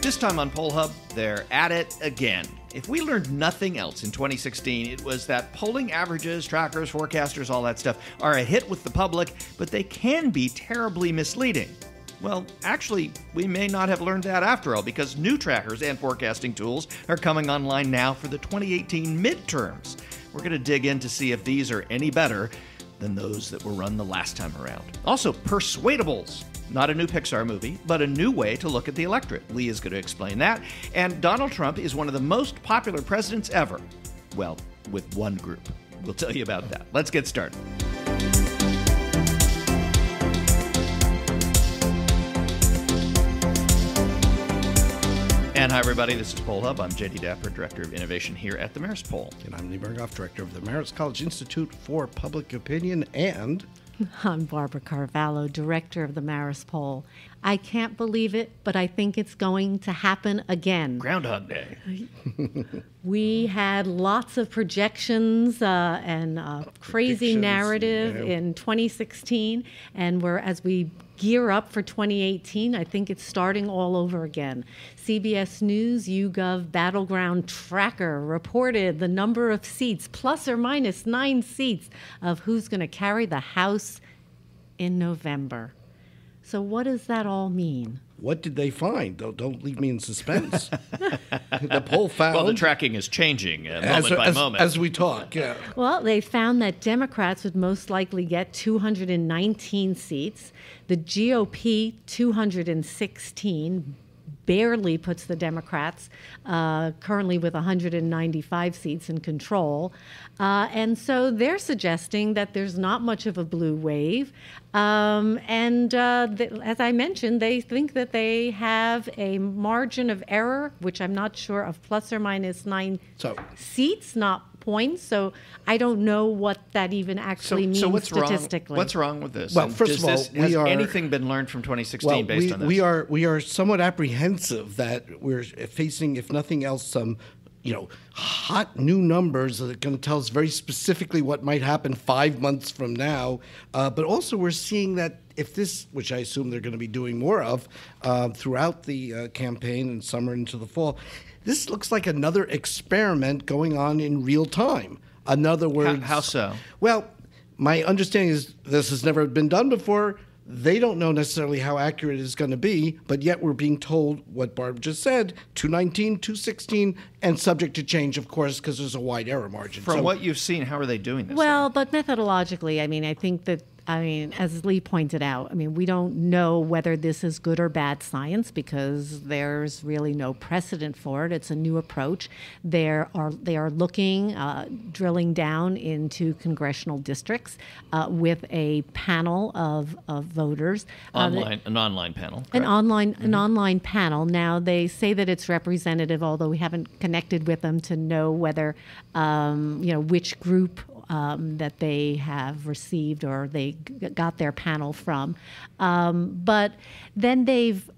This time on Poll Hub, they're at it again. If we learned nothing else in 2016, it was that polling averages, trackers, forecasters, all that stuff are a hit with the public, but they can be terribly misleading. Well, actually, we may not have learned that after all, because new trackers and forecasting tools are coming online now for the 2018 midterms. We're going to dig in to see if these are any better than those that were run the last time around. Also, persuadables. Not a new Pixar movie, but a new way to look at the electorate. Lee is going to explain that. And Donald Trump is one of the most popular presidents ever. Well, with one group. We'll tell you about that. Let's get started. And hi, everybody. This is Poll Hub. I'm J.D. Dapper, Director of Innovation here at the Marist Poll. And I'm Lee Berghoff, Director of the Marist College Institute for Public Opinion. And I'm Barbara Carvalho, Director of the Marist Poll. I can't believe it, but I think it's going to happen again. Groundhog Day. We had lots of projections and crazy narrative in 2016, and as we gear up for 2018, I think it's starting all over again. CBS News YouGov Battleground Tracker reported the number of seats, plus or minus 9 seats, of who's going to carry the House in November. So what does that all mean? What did they find? Don't leave me in suspense. The poll found... Well, the tracking is changing moment by moment. As we talk, yeah. Well, they found that Democrats would most likely get 219 seats. The GOP, 216, barely puts the Democrats currently with 195 seats in control. And so they're suggesting that there's not much of a blue wave. As I mentioned, they think that they have a margin of error, which I'm not sure, of plus or minus 9 seats, not points. So I don't know what that even actually means statistically. What's wrong with this? Well, first of all, has anything been learned from 2016 based on this? We are somewhat apprehensive that we're facing, if nothing else, some hot new numbers that are going to tell us very specifically what might happen 5 months from now. But also we're seeing that if this, which I assume they're going to be doing more of throughout the campaign and summer into the fall, this looks like another experiment going on in real time. In other words... How so? Well, my understanding is this has never been done before. They don't know necessarily how accurate it's going to be, but yet we're being told what Barb just said, 219, 216, and subject to change, of course, because there's a wide error margin. From what you've seen, how are they doing this? Well, but methodologically, I think that, as Lee pointed out, we don't know whether this is good or bad science because there's really no precedent for it. It's a new approach. They are looking, drilling down into congressional districts with a panel of voters. An online panel. Correct? An online panel. Now, they say that it's representative, although we haven't connected with them to know whether, which group that they have received or they got their panel from. But then they've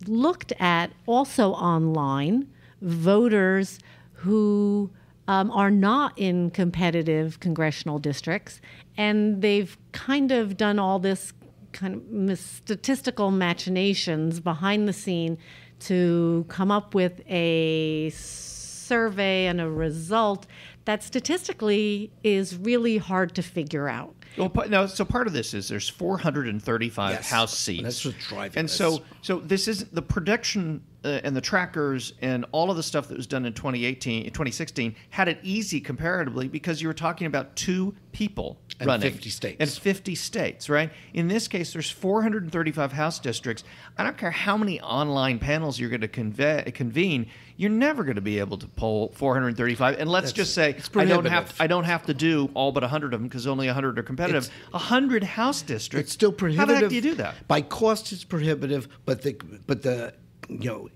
looked at also online voters who are not in competitive congressional districts, and they've kind of done all this kind of statistical machinations behind the scene to come up with a survey and a result that statistically is really hard to figure out. Well, so part of this is there's 435 House seats. That's what's driving and this. So this is the prediction and the trackers and all of the stuff that was done in 2016 had it easy comparatively because you were talking about 2 people running. 50 states. And 50 states, right? In this case, there's 435 House districts. I don't care how many online panels you're going to convene, you're never going to be able to poll 435. And let's just say I don't have to do all but 100 of them because only 100 are competitive. 100 House districts. It's still prohibitive. How the heck do you do that? By cost, it's prohibitive, but the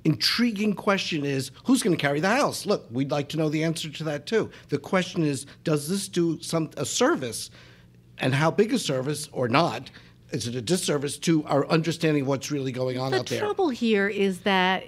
intriguing question is, who's going to carry the House? Look, we'd like to know the answer to that, too. The question is, does this do a service, and how big a service or not, is it a disservice to our understanding of what's really going on out there? The trouble here is that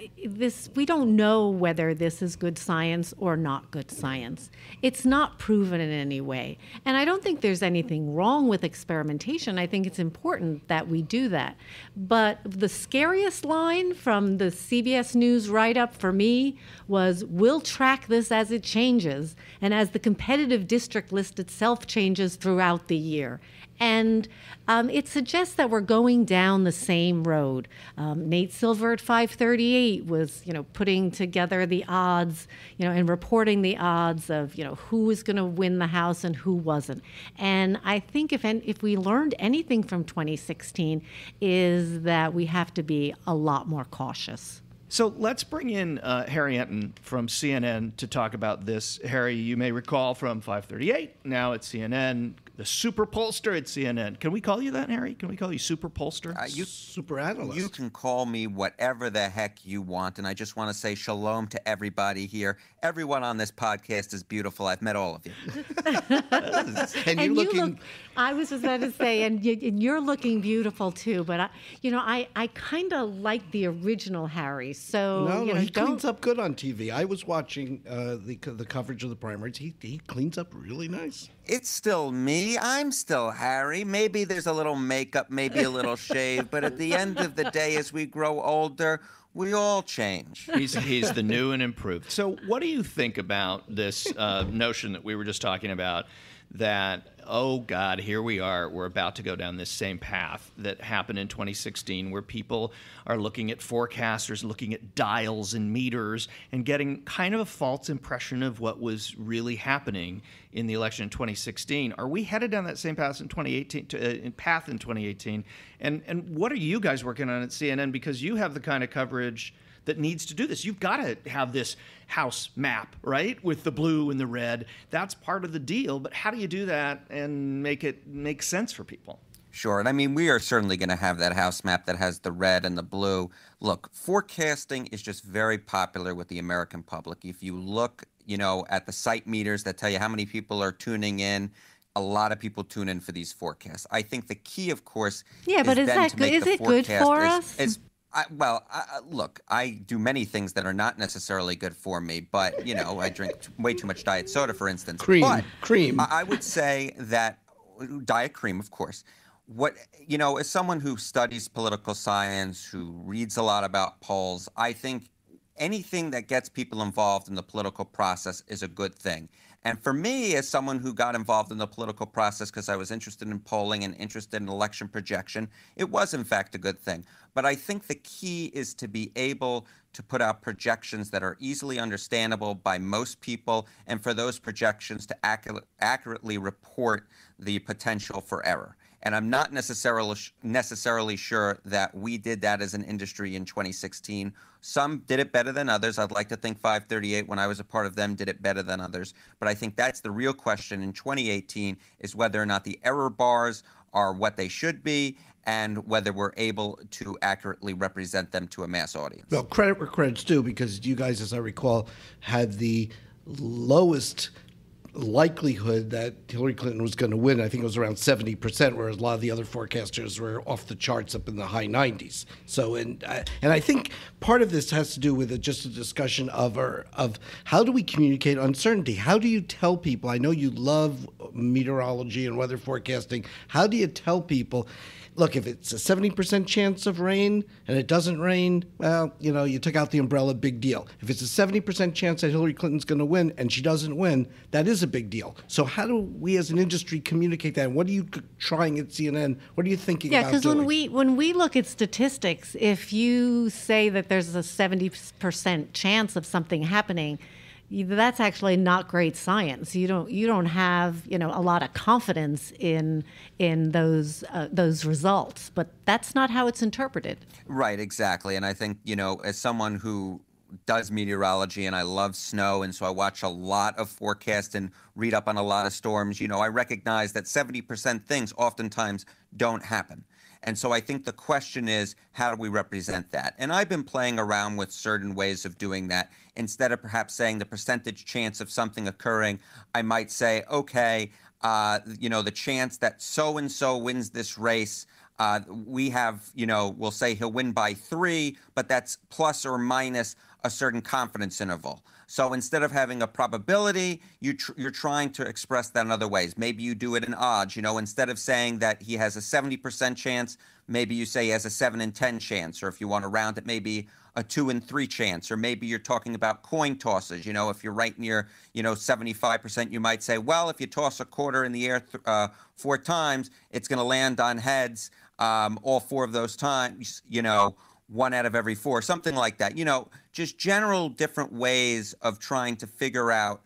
we don't know whether this is good science or not good science. It's not proven in any way. And I don't think there's anything wrong with experimentation. I think it's important that we do that. But the scariest line from the CBS News write-up for me was, we'll track this as it changes and as the competitive district list itself changes throughout the year. And it suggests that we're going down the same road. Nate Silver at 538 was, putting together the odds, and reporting the odds of, who was going to win the House and who wasn't. And I think if we learned anything from 2016 is that we have to be a lot more cautious. So let's bring in Harry Enten from CNN to talk about this. Harry, you may recall from 538, now at CNN, the super pollster at CNN. Can we call you that, Harry? Can we call you super pollster? Super analyst. You can call me whatever the heck you want, and I just want to say shalom to everybody here. Everyone on this podcast is beautiful. I've met all of you. And you're looking... I was just about to say, and you're looking beautiful too, but I kind of like the original Harry. So No, he cleans up good on TV. I was watching the coverage of the primaries. He cleans up really nice. It's still me. I'm still Harry. Maybe there's a little makeup, maybe a little shave, but at the end of the day, as we grow older, we all change. He's the new and improved. So what do you think about this notion that we were just talking about, that, oh God, here we are, we're about to go down this same path that happened in 2016, where people are looking at forecasters, looking at dials and meters, and getting kind of a false impression of what was really happening in the election in 2016. Are we headed down that same path in 2018? And what are you guys working on at CNN? Because you have the kind of coverage that needs to do this. You've got to have this house map, right, with the blue and the red. That's part of the deal. But how do you do that and make it make sense for people? Sure. And I mean, we are certainly going to have that house map that has the red and the blue. Look, forecasting is just very popular with the American public. If you look, at the site meters that tell you how many people are tuning in, a lot of people tune in for these forecasts. I think the key, of course, but is that good? Is it good for us? Look, I do many things that are not necessarily good for me, but, I drink way too much diet soda, for instance. Cream. I would say that diet cream, of course. As someone who studies political science, who reads a lot about polls, I think anything that gets people involved in the political process is a good thing. And for me, as someone who got involved in the political process because I was interested in polling and interested in election projection, it was, in fact, a good thing. But I think the key is to be able to put out projections that are easily understandable by most people, and for those projections to accurately report the potential for error. And I'm not necessarily sure that we did that as an industry in 2016. Some did it better than others. I'd like to think 538, when I was a part of them, did it better than others. But I think that's the real question in 2018, is whether or not the error bars are what they should be, and whether we're able to accurately represent them to a mass audience. Well, credit where credit's due, because you guys, as I recall, had the lowest likelihood that Hillary Clinton was going to win. I think it was around 70%, whereas a lot of the other forecasters were off the charts up in the high 90s. So, and I think part of this has to do with just a discussion of how do we communicate uncertainty? How do you tell people? I know you love meteorology and weather forecasting. How do you tell people, look, if it's a 70% chance of rain and it doesn't rain, well, you took out the umbrella, big deal. If it's a 70% chance that Hillary Clinton's going to win and she doesn't win, that is a big deal. So how do we as an industry communicate that? And what are you trying at CNN? What are you thinking about doing? Yeah, because when we look at statistics, if you say that there's a 70% chance of something happening, that's actually not great science. You don't have a lot of confidence in those results, but that's not how it's interpreted. Right, exactly. And I think as someone who does meteorology and I love snow, and so I watch a lot of forecasts and read up on a lot of storms, I recognize that 70% things oftentimes don't happen. And so I think the question is, how do we represent that? And I've been playing around with certain ways of doing that. Instead of perhaps saying the percentage chance of something occurring, I might say, okay, the chance that so-and-so wins this race, We have, we'll say he'll win by 3, but that's plus or minus a certain confidence interval. So instead of having a probability, you're trying to express that in other ways. Maybe you do it in odds. Instead of saying that he has a 70% chance, maybe you say he has a 7 in 10 chance. Or if you want to round it, maybe a 2 in 3 chance. Or maybe you're talking about coin tosses. If you're right near, 75%, you might say, well, if you toss a quarter in the air 4 times, it's going to land on heads all 4 of those times, 1 out of every 4, something like that. Just general different ways of trying to figure out,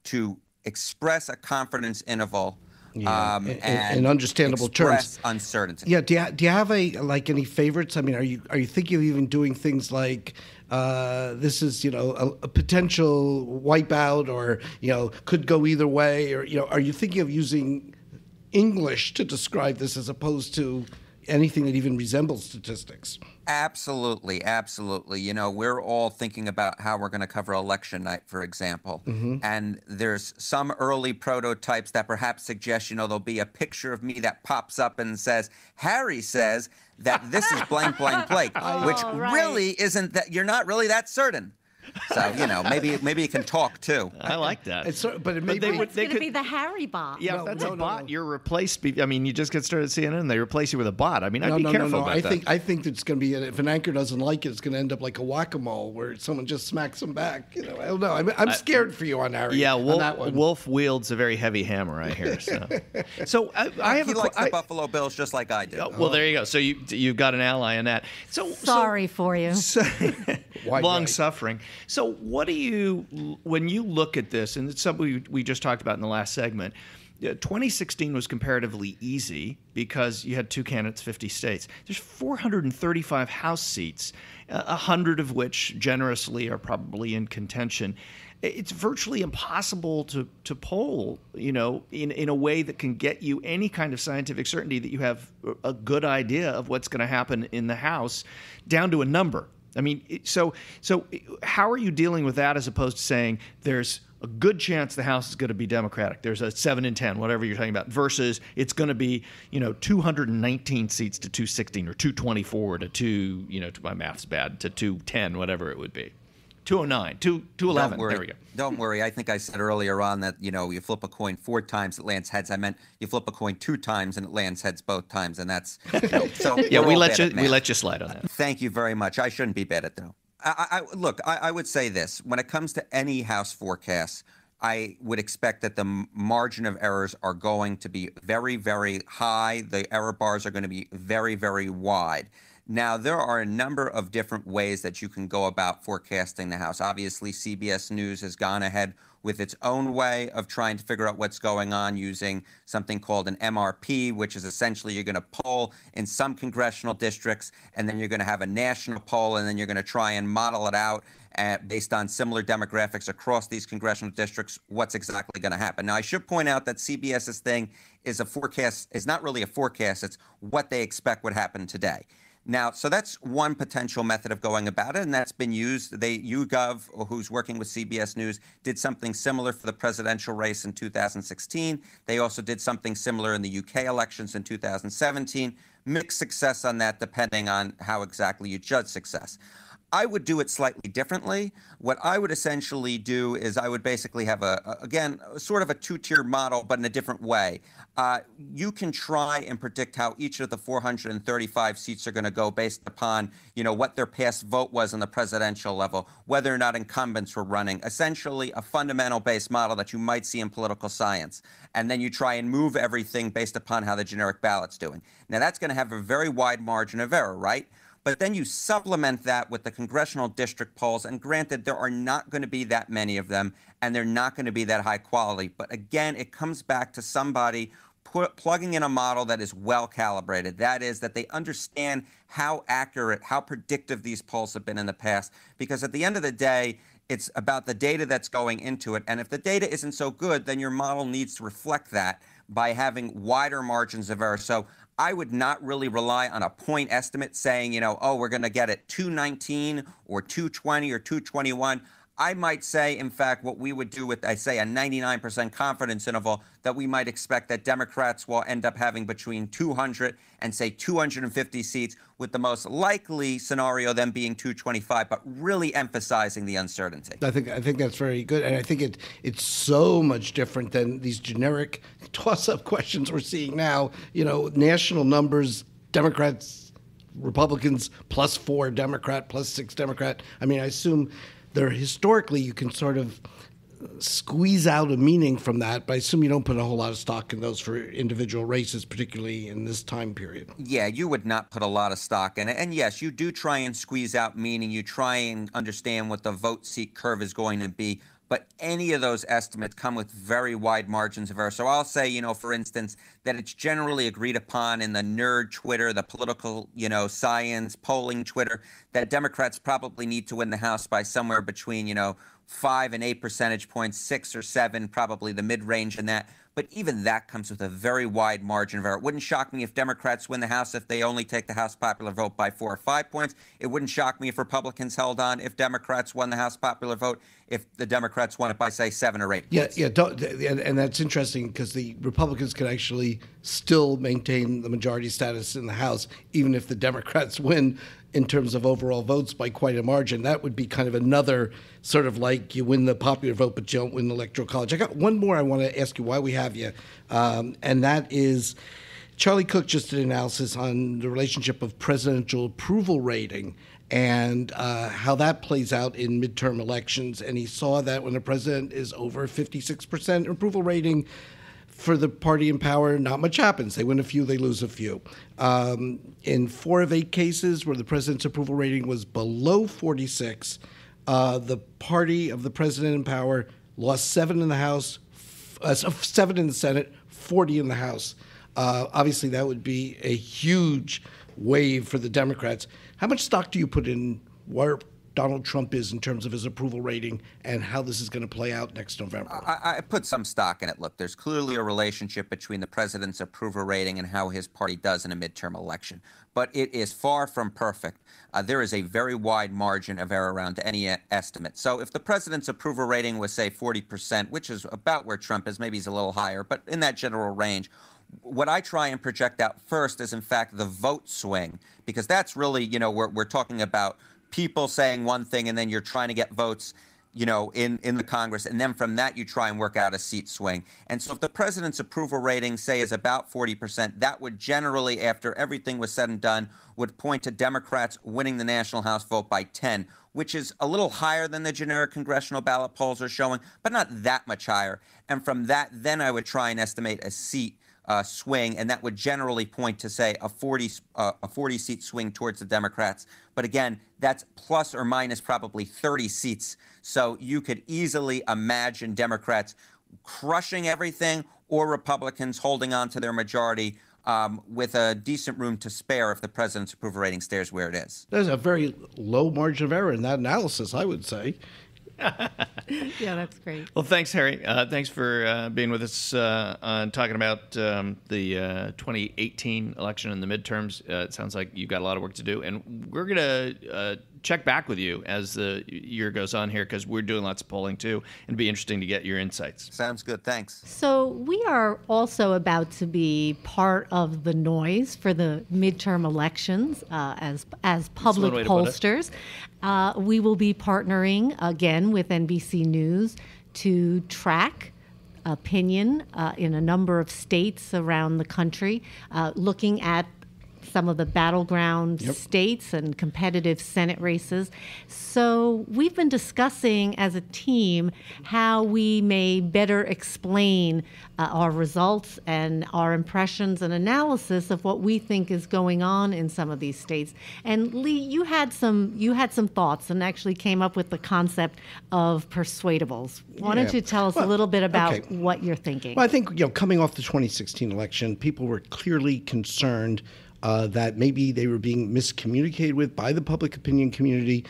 to express a confidence interval. And And in understandable express terms. uncertainty. Yeah. Do you have any favorites? I mean, are you thinking of even doing things like this is a potential wipeout, or could go either way, or are you thinking of using English to describe this as opposed to anything that even resembles statistics? Absolutely. We're all thinking about how we're going to cover election night, for example. And there's some early prototypes that perhaps suggest, there'll be a picture of me that pops up and says, Harry says that this is blank, blank, blank, which really isn't that, you're not really that certain. So, maybe you can talk too. I like that. But it may be. It's going to be the Harry bot. Yeah, if that's a bot, you're replaced. I mean, you just get started CNN and they replace you with a bot. I mean, I'd be careful about that. I think it's going to be, if an anchor doesn't like it, it's going to end up like a whack-a-mole where someone just smacks them back. I don't know. I'm scared for you on Harry. Yeah, on that one. Wolf wields a very heavy hammer, I hear. So I have he likes the Buffalo Bills just like I do. Well, there you go. So you've got an ally in that. Sorry for you. Long suffering. So what do you, when you look at this, and it's something we just talked about in the last segment, 2016 was comparatively easy because you had 2 candidates, 50 states. There's 435 House seats, 100 of which generously are probably in contention. It's virtually impossible to poll, in a way that can get you any kind of scientific certainty that you have a good idea of what's going to happen in the House down to a number. I mean, so how are you dealing with that as opposed to saying there's a good chance the House is going to be Democratic, there's a 7 in 10, whatever you're talking about, versus it's going to be, 219 seats to 216 or 224 to 2, my math's bad, to 210, whatever it would be. 209, 211. There we go. Don't worry. I think I said earlier on that, you flip a coin 4 times, it lands heads. I meant you flip a coin 2 times and it lands heads both times. And that's, so yeah, we let you slide on that. Thank you very much. I shouldn't be bad at though. I would say this, when it comes to any House forecasts, I would expect that the margin of errors are going to be very, very high. The error bars are going to be very, very wide. Now, there are a number of different ways that you can go about forecasting the House. Obviously, CBS News has gone ahead with its own way of trying to figure out what's going on using something called an MRP, which is essentially you're going to poll in some congressional districts, and then you're going to have a national poll, and then you're going to try and model it out based on similar demographics across these congressional districts, what's exactly going to happen. Now, I should point out that CBS's thing is a forecast, is not really a forecast, it's what they expect would happen today. Now, so that's one potential method of going about it, and that's been used. YouGov, who's working with CBS News, did something similar for the presidential race in 2016. They also did something similar in the UK elections in 2017. Mixed success on that, depending on how exactly you judge success. I would do it slightly differently. What I would essentially do is I would basically have again, sort of a 2-tier model, but in a different way. You can try and predict how each of the 435 seats are going to go based upon, what their past vote was on the presidential level, whether or not incumbents were running, essentially a fundamental based model that you might see in political science. And then you try and move everything based upon how the generic ballot's doing. Now, that's going to have a very wide margin of error, right? But then you supplement that with the congressional district polls, and granted, there are not going to be that many of them, and they're not going to be that high quality. But again, it comes back to somebody plugging in a model that is well calibrated. That is, that they understand how accurate, how predictive these polls have been in the past. Because at the end of the day, it's about the data that's going into it. And if the data isn't so good, then your model needs to reflect that by having wider margins of error. So I would not really rely on a point estimate saying, we're going to get it 219 or 220 or 221. I might say, in fact, what we would do with, I say, a 99% confidence interval, that we might expect that Democrats will end up having between 200 and, say, 250 seats, with the most likely scenario then being 225, but really emphasizing the uncertainty. I think that's very good, and I think it's so much different than these generic toss-up questions we're seeing now. National numbers, Democrats, Republicans, +4 Democrat, +6 Democrat. I mean, I assume there historically you can sort of squeeze out a meaning from that, but I assume you don't put a whole lot of stock in those for individual races, particularly in this time period. Yeah, you would not put a lot of stock in it. And yes, you do try and squeeze out meaning. You try and understand what the vote seat curve is going to be. But any of those estimates come with very wide margins of error. So I'll say, for instance, that it's generally agreed upon in the nerd Twitter, the political, science polling Twitter, that Democrats probably need to win the House by somewhere between, 5 and 8 percentage points, 6 or 7, probably the mid-range in that. But even that comes with a very wide margin of error. It wouldn't shock me if Democrats win the House if they only take the House popular vote by 4 or 5 points. It wouldn't shock me if Republicans held on if Democrats won the House popular vote, if the Democrats won it by, say, 7 or 8 points. And that's interesting because the Republicans could actually still maintain the majority status in the House, even if the Democrats win in terms of overall votes by quite a margin. That would be kind of another sort of like you win the popular vote, but you don't win the electoral college. I got one more I want to ask you while we have you, and that is Charlie Cook just did an analysis on the relationship of presidential approval rating and how that plays out in midterm elections. And he saw that when the president is over 56% approval rating, for the party in power, not much happens. They win a few, they lose a few. In 4 of 8 cases where the president's approval rating was below 46, the party of the president in power lost 7 in the House, 7 in the Senate, 40 in the House. Obviously, that would be a huge wave for the Democrats. How much stock do you put in where Donald Trump is in terms of his approval rating and how this is going to play out next November? I put some stock in it. Look, there's clearly a relationship between the president's approval rating and how his party does in a midterm election. But it is far from perfect. There is a very wide margin of error around any estimate. So if the president's approval rating was, say, 40%, which is about where Trump is, maybe he's a little higher, but in that general range, what I try and project out first is, in fact, the vote swing, because that's really, we're talking about people saying one thing and then you're trying to get votes, in the Congress. And then from that, you try and work out a seat swing. And so if the president's approval rating, say, is about 40%, that would generally, after everything was said and done, would point to Democrats winning the National House vote by 10, which is a little higher than the generic congressional ballot polls are showing, but not that much higher. And from that, then I would try and estimate a seat swing, and that would generally point to, say, a 40-seat swing towards the Democrats. But again, that's plus or minus probably 30 seats. So you could easily imagine Democrats crushing everything or Republicans holding on to their majority with a decent room to spare if the president's approval rating stays where it is. There's a very low margin of error in that analysis, I would say. Yeah, that's great. Well, thanks, Harry. Thanks for being with us on talking about the 2018 election and the midterms. It sounds like you've got a lot of work to do, and we're going to check back with you as the year goes on here because we're doing lots of polling too, and it'd be interesting to get your insights. Sounds good. Thanks. So we are also about to be part of the noise for the midterm elections as public pollsters. We will be partnering again with NBC News to track opinion in a number of states around the country, looking at some of the battleground states and competitive Senate races. So we've been discussing as a team how we may better explain our results and our impressions and analysis of what we think is going on in some of these states. And Lee, you had some thoughts and actually came up with the concept of persuadables. Why don't you tell us a little bit about what you're thinking? Well, I think coming off the 2016 election, people were clearly concerned that maybe they were being miscommunicated with by the public opinion community.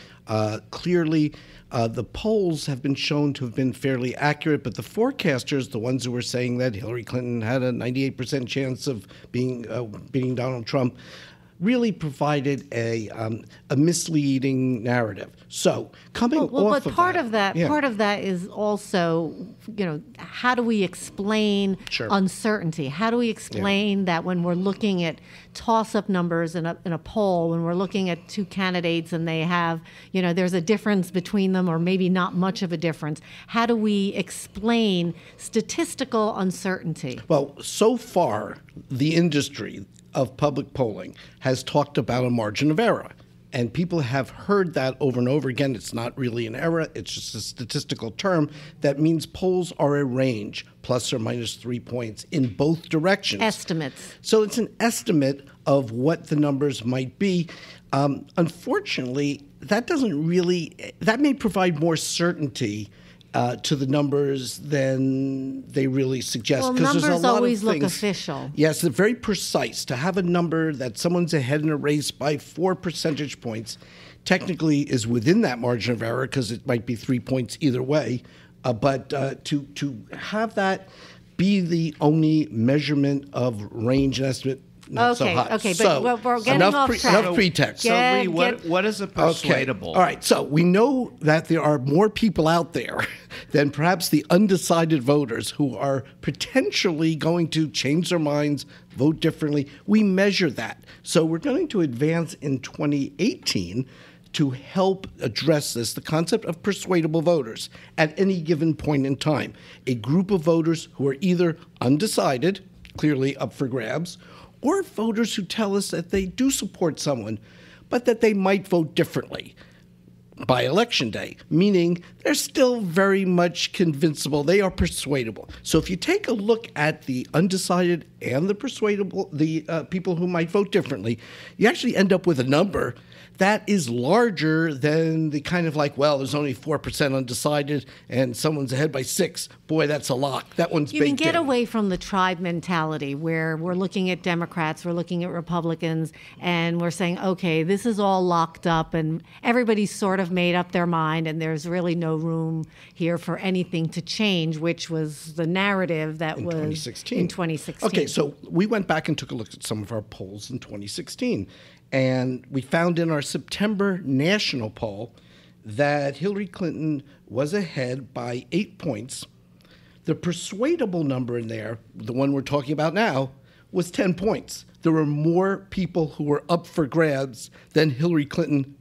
Clearly, the polls have been shown to have been fairly accurate, but the forecasters, the ones who were saying that Hillary Clinton had a 98% chance of beating Donald Trump, really provided a misleading narrative. So coming off but of part that, of that, part of that is also, how do we explain uncertainty? How do we explain that when we're looking at toss-up numbers in a poll, when we're looking at two candidates and they have, there's a difference between them or maybe not much of a difference? How do we explain statistical uncertainty? Well, so far, the industry of public polling has talked about a margin of error. And people have heard that over and over again. It's not really an error. It's just a statistical term that means polls are a range, plus or minus 3 points in both directions. Estimates. So it's an estimate of what the numbers might be. Unfortunately, that may provide more certainty to the numbers than they really suggest. Well, numbers there's a lot always of things, look official. Yes, they're very precise. To have a number that someone's ahead in a race by 4 percentage points technically is within that margin of error because it might be 3 points either way. But to have that be the only measurement of range and estimate, not so hot. Okay, so but we're getting off track. Enough pretext. So, Lee, what is a persuadable? Okay. All right, so we know that there are more people out there than perhaps the undecided voters who are potentially going to change their minds, vote differently. We measure that. So we're going to advance in 2018 to help address this, the concept of persuadable voters at any given point in time. A group of voters who are either undecided, clearly up for grabs, or voters who tell us that they do support someone, but that they might vote differently by election day, meaning they're still very much convincible. They are persuadable. So if you take a look at the undecided and the persuadable, the people who might vote differently, you actually end up with a number that is larger than the kind of there's only 4% undecided and someone's ahead by 6. Boy, that's a lock. That one's baked in. You can get away from the tribe mentality where we're looking at Democrats, we're looking at Republicans, and we're saying, okay, this is all locked up and everybody's sort of made up their mind and there's really no room here for anything to change, which was the narrative that was 2016. In 2016. Okay, so we went back and took a look at some of our polls in 2016. And we found in our September national poll that Hillary Clinton was ahead by 8 points. The persuadable number in there, the one we're talking about now, was 10 points. There were more people who were up for grabs than Hillary Clinton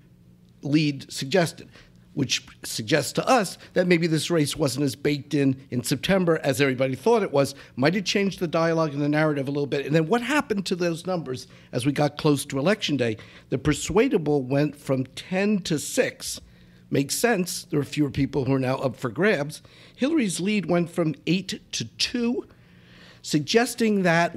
lead suggested, which suggests to us that maybe this race wasn't as baked in September as everybody thought it was. Might have changed the dialogue and the narrative a little bit. And then what happened to those numbers as we got close to Election Day? The persuadable went from 10 to 6. Makes sense. There are fewer people who are now up for grabs. Hillary's lead went from 8 to 2, suggesting that,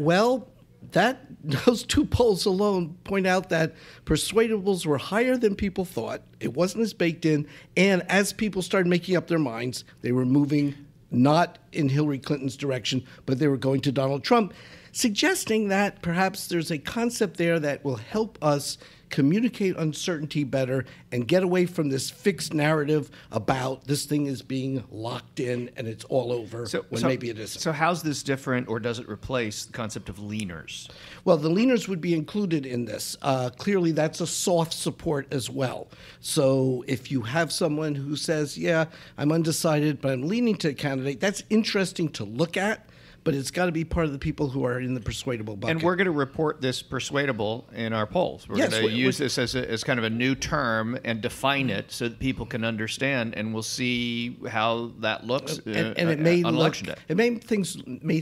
those two polls alone point out that persuadables were higher than people thought. It wasn't as baked in. And as people started making up their minds, they were moving not in Hillary Clinton's direction, but they were going to Donald Trump, suggesting that perhaps there's a concept there that will help us communicate uncertainty better and get away from this fixed narrative about this thing is being locked in and it's all over when maybe it isn't. So how's this different, or does it replace the concept of leaners? Well, the leaners would be included in this. Clearly, that's a soft support as well. So if you have someone who says, yeah, I'm undecided, but I'm leaning to a candidate, that's interesting to look at. But it's got to be part of the people who are in the persuadable bucket. And we're going to report this persuadable in our polls. We're going to use this as kind of a new term and define it so that people can understand, and we'll see how that looks and it may on Election Day. It made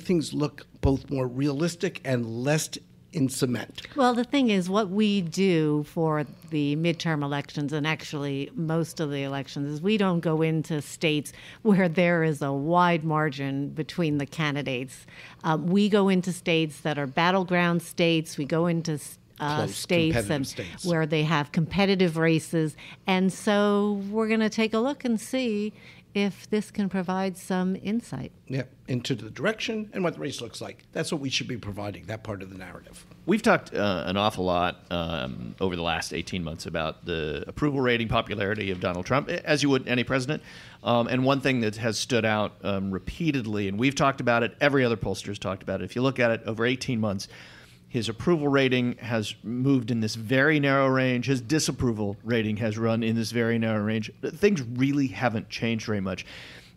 things look both more realistic and less in cement. Well, the thing is, what we do for the midterm elections, and actually most of the elections, is we don't go into states where there is a wide margin between the candidates. We go into states that are battleground states. We go into states where they have competitive races. And so we're going to take a look and see if this can provide some insight. Yeah, into the direction and what the race looks like. That's what we should be providing, that part of the narrative. We've talked an awful lot over the last 18 months about the approval rating popularity of Donald Trump, as you would any president. And one thing that has stood out repeatedly, and we've talked about it, every other pollster has talked about it, if you look at it over 18 months, His approval rating has moved in this very narrow range. His disapproval rating has run in this very narrow range. Things really haven't changed very much.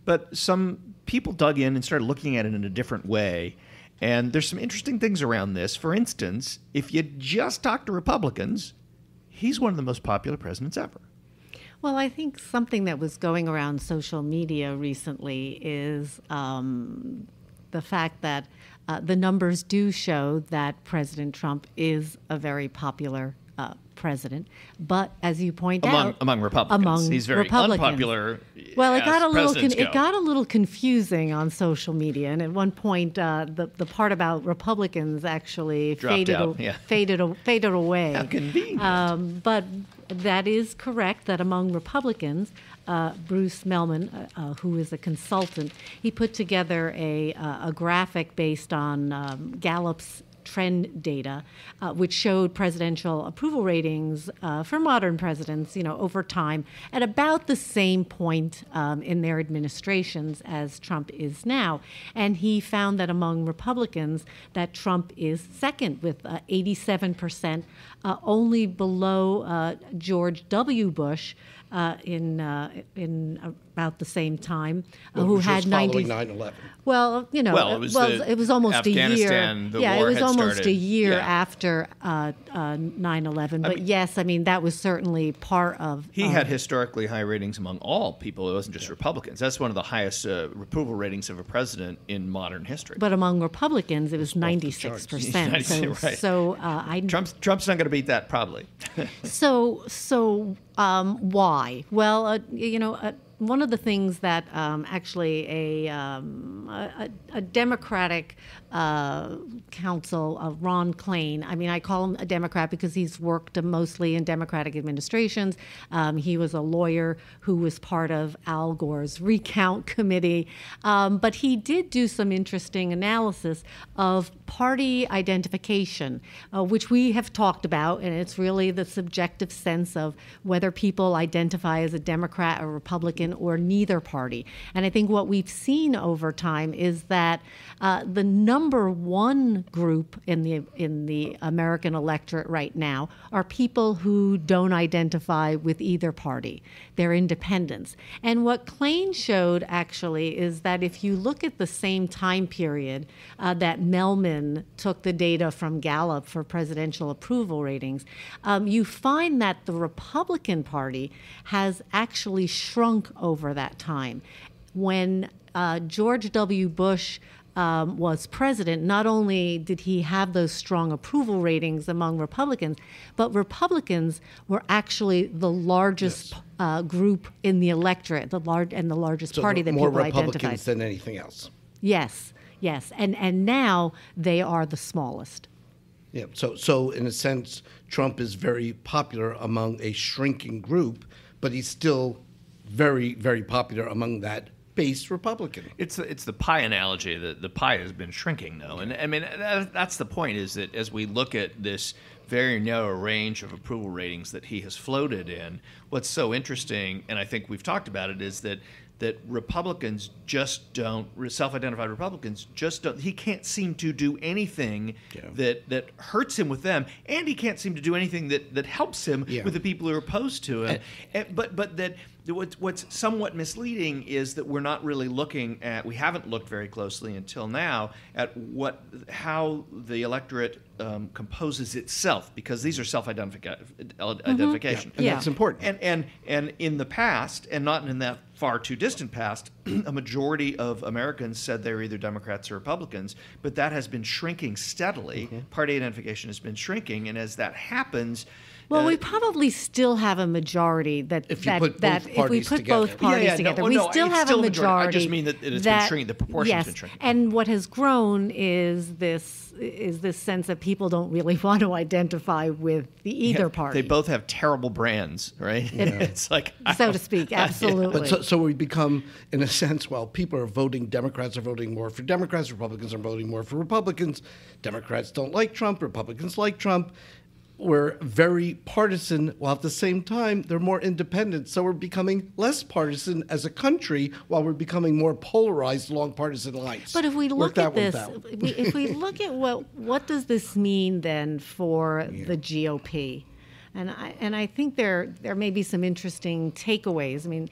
But some people dug in and started looking at it in a different way. And there's some interesting things around this. For instance, if you just talk to Republicans, he's one of the most popular presidents ever. Well, I think something that was going around social media recently is the fact that the numbers do show that President Trump is a very popular president, but as you point out, among Republicans, he's very unpopular. Well, it got a little confusing on social media, and at one point, the part about Republicans actually faded away. How convenient. But that is correct that among Republicans, Bruce Melman, who is a consultant, he put together a graphic based on Gallup's trend data, which showed presidential approval ratings for modern presidents, over time at about the same point in their administrations as Trump is now. And he found that among Republicans, that Trump is second with 87%, only below George W. Bush in about the same time, who had 90. 9/11. Well, it was almost a year. It was almost a year after 9/11. But yes, I mean that was certainly part of. He had historically high ratings among all people. It wasn't just Republicans. That's one of the highest approval ratings of a president in modern history. But among Republicans, it was 96%. So Trump's not going to beat that probably. So why? Well, one of the things that actually a Democratic counsel, Ron Klain, I mean, I call him a Democrat because he's worked mostly in Democratic administrations. He was a lawyer who was part of Al Gore's recount committee. But he did do some interesting analysis of party identification, which we have talked about, and it's really the subjective sense of whether people identify as a Democrat or Republican or neither party. And I think what we've seen over time is that the number one group in the American electorate right now are people who don't identify with either party. They're independents. And what Klain showed actually is that if you look at the same time period that Melman took the data from Gallup for presidential approval ratings, you find that the Republican Party has actually shrunk over that time. When George W. Bush was president, not only did he have those strong approval ratings among Republicans, but Republicans were actually the largest group in the electorate, the largest party that people identified. More Republicans than anything else. Yes, and now they are the smallest. Yeah. So in a sense, Trump is very popular among a shrinking group, but he's still very, very popular among that base Republican. It's the pie analogy. The pie has been shrinking, though, and I mean that's the point. Is that as we look at this very narrow range of approval ratings that he has floated in, what's so interesting, and I think we've talked about it, is that Republicans just don't, self-identified Republicans just don't, he can't seem to do anything that hurts him with them, and he can't seem to do anything that helps him with the people who are opposed to him. But that what's somewhat misleading is that we're not really we haven't looked very closely until now at how the electorate composes itself, because these are self-identification. And that's important. And in the past, and not in that far too distant past, a majority of Americans said they were either Democrats or Republicans, but that has been shrinking steadily. Party identification has been shrinking, and as that happens, well, we probably still have a majority if we put both parties together, we still have a majority. I just mean that it's been shrinking. The proportion's been shrinking. And what has grown is this sense that people don't really want to identify with either party. They both have terrible brands, right? It's like, so to speak, absolutely. But so we become, in a sense, while people are voting, Democrats are voting more for Democrats, Republicans are voting more for Republicans. Democrats don't like Trump, Republicans like Trump. were very partisan, while at the same time they're more independent. So we're becoming less partisan as a country, while we're becoming more polarized along partisan lines. But if we look at this, if we look at what does this mean then for the GOP? And I think there may be some interesting takeaways. I mean,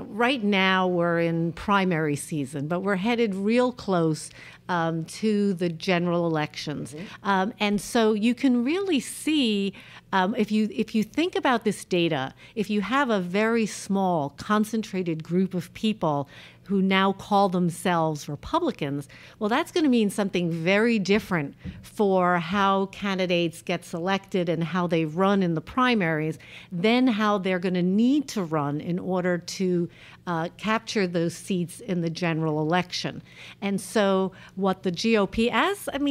right now we're in primary season, but we're headed real close to the general elections, and so you can really see if you think about this data, if you have a very small, concentrated group of people who now call themselves Republicans, well, that's going to mean something very different for how candidates get selected and how they run in the primaries than how they're going to need to run in order to capture those seats in the general election. And so what the GOP,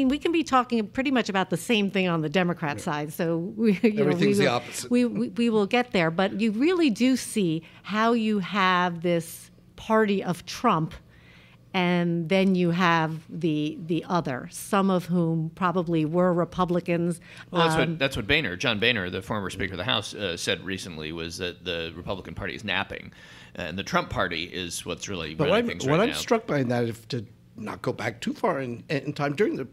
we can be talking pretty much about the same thing on the Democrat side. So everything's the opposite. We will get there. But you really do see how you have this party of Trump, and then you have the other, some of whom probably were Republicans. Well, that's what John Boehner, the former Speaker of the House, said recently, was that the Republican Party is napping, and the Trump Party is what's really running things right now. What I'm struck by in that, if to not go back too far in time, during the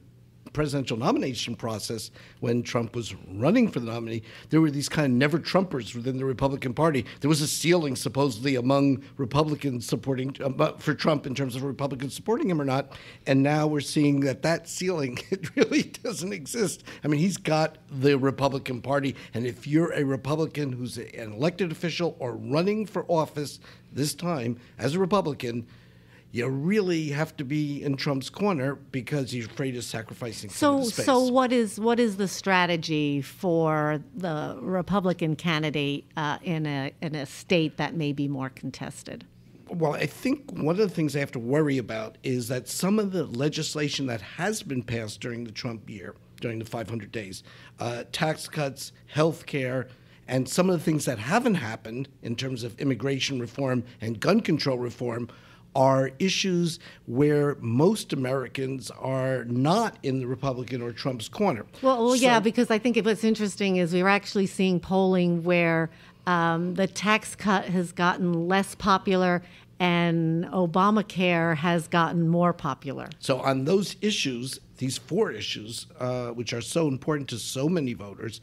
presidential nomination process, when Trump was running for the nominee, there were these kind of never-Trumpers within the Republican Party. There was a ceiling, supposedly, among Republicans supporting for Trump in terms of Republicans supporting him or not. And now we're seeing that ceiling, it really doesn't exist. I mean, he's got the Republican Party. And if you're a Republican who's an elected official or running for office this time as a Republican, you really have to be in Trump's corner because he's afraid of sacrificing some of the space. So what is the strategy for the Republican candidate in a state that may be more contested? Well, I think one of the things they have to worry about is that some of the legislation that has been passed during the Trump year, during the 500 days, tax cuts, health care, and some of the things that haven't happened in terms of immigration reform and gun control reform are issues where most Americans are not in the Republican or Trump's corner. Yeah, because I think what's interesting is we were actually seeing polling where the tax cut has gotten less popular and Obamacare has gotten more popular. So on those issues, these four issues, which are so important to so many voters,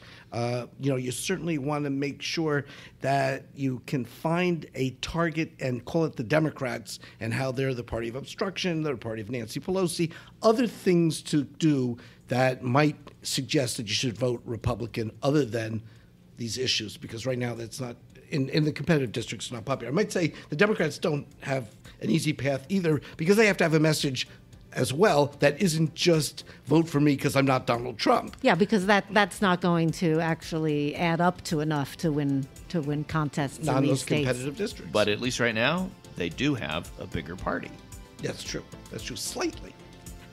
you certainly want to make sure that you can find a target and call it the Democrats and how they're the party of obstruction, they're the party of Nancy Pelosi, other things to do that might suggest that you should vote Republican other than these issues, because right now that's not, in the competitive districts, not popular. I might say the Democrats don't have an easy path either, because they have to have a message as well that isn't just vote for me because I'm not Donald Trump. Yeah, because that's not going to actually add up to enough to win contests not in these those states. Competitive districts. But at least right now, they do have a bigger party. That's true. That's true, slightly.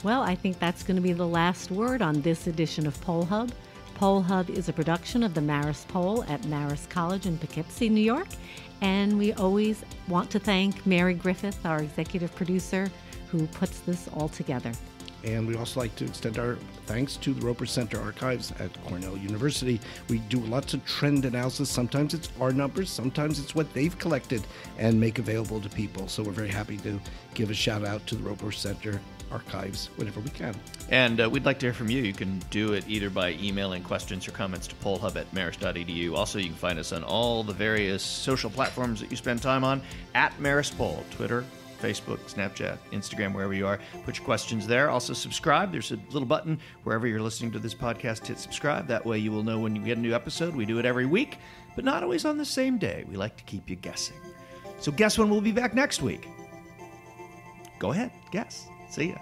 Well, I think that's going to be the last word on this edition of Poll Hub. Poll Hub is a production of the Marist Poll at Marist College in Poughkeepsie, New York. And we always want to thank Mary Griffith, our executive producer, who puts this all together. And we'd also like to extend our thanks to the Roper Center Archives at Cornell University. We do lots of trend analysis. Sometimes it's our numbers, sometimes it's what they've collected and make available to people. So we're very happy to give a shout out to the Roper Center Archives whenever we can. And we'd like to hear from you. You can do it either by emailing questions or comments to pollhub@marist.edu. Also, you can find us on all the various social platforms that you spend time on at Marist Poll, Twitter, Facebook, Snapchat, Instagram, wherever you are. Put your questions there. Also subscribe. There's a little button wherever you're listening to this podcast. Hit subscribe. That way you will know when you get a new episode. We do it every week, but not always on the same day. We like to keep you guessing. So guess when we'll be back next week? Go ahead. Guess. See ya.